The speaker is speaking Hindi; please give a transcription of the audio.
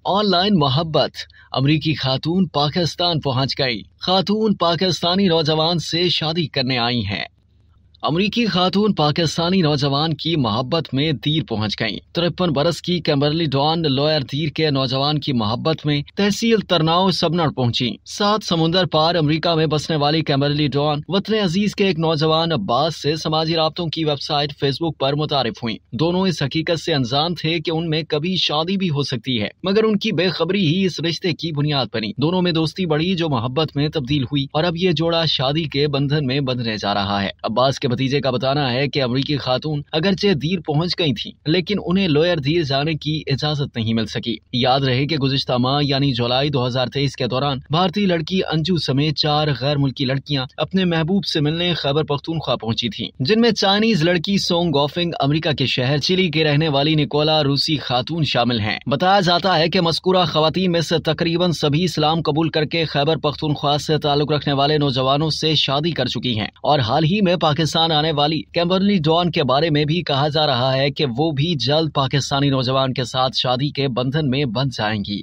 ऑनलाइन मोहब्बत। अमरीकी खातून पाकिस्तान पहुंच गई। खातून पाकिस्तानी नौजवान से शादी करने आई हैं। अमरीकी खातून पाकिस्तानी नौजवान की मोहब्बत में तीर पहुंच गईं। 53 बरस की कैम्बरली डॉन लॉयर तीर के नौजवान की मोहब्बत में तहसील तरनाव सबनड़ पहुंची। 7 समुंदर पार अमरीका में बसने वाली कैम्बरली डॉन वतन अजीज के एक नौजवान अब्बास से समाजी राब्तों की वेबसाइट फेसबुक पर मुतारिफ हुई। दोनों इस हकीकत से अनजान थे कि उनमें कभी शादी भी हो सकती है, मगर उनकी बेखबरी ही इस रिश्ते की बुनियाद बनी। दोनों में दोस्ती बढ़ी जो मोहब्बत में तब्दील हुई और अब ये जोड़ा शादी के बंधन में बंधने जा रहा है। अब्बास के भतीजे का बताना है कि अमरीकी खातून अगरचे दीर पहुंच गई थी, लेकिन उन्हें लोयर दीर जाने की इजाजत नहीं मिल सकी। याद रहे कि गुज़िश्ता माह यानी जुलाई 2023 के दौरान भारतीय लड़की अंजू समेत 4 गैर मुल्की लड़कियां अपने महबूब से मिलने खैबर पख्तूनख्वा पहुंची थीं, जिनमें चाइनीज लड़की सोंग गॉफिंग, अमरीका के शहर चिली के रहने वाली निकोला रूसी खातून शामिल हैं। बताया जाता है कि मज़कूरा खवातीन में से तकरीबन सभी इस्लाम कबूल करके खैबर पख्तूनख्वा से ताल्लुक रखने वाले नौजवानों से शादी कर चुकी हैं और हाल ही में पाकिस्तान आने वाली कैम्बरली डॉन के बारे में भी कहा जा रहा है कि वो भी जल्द पाकिस्तानी नौजवान के साथ शादी के बंधन में बंध जाएंगी।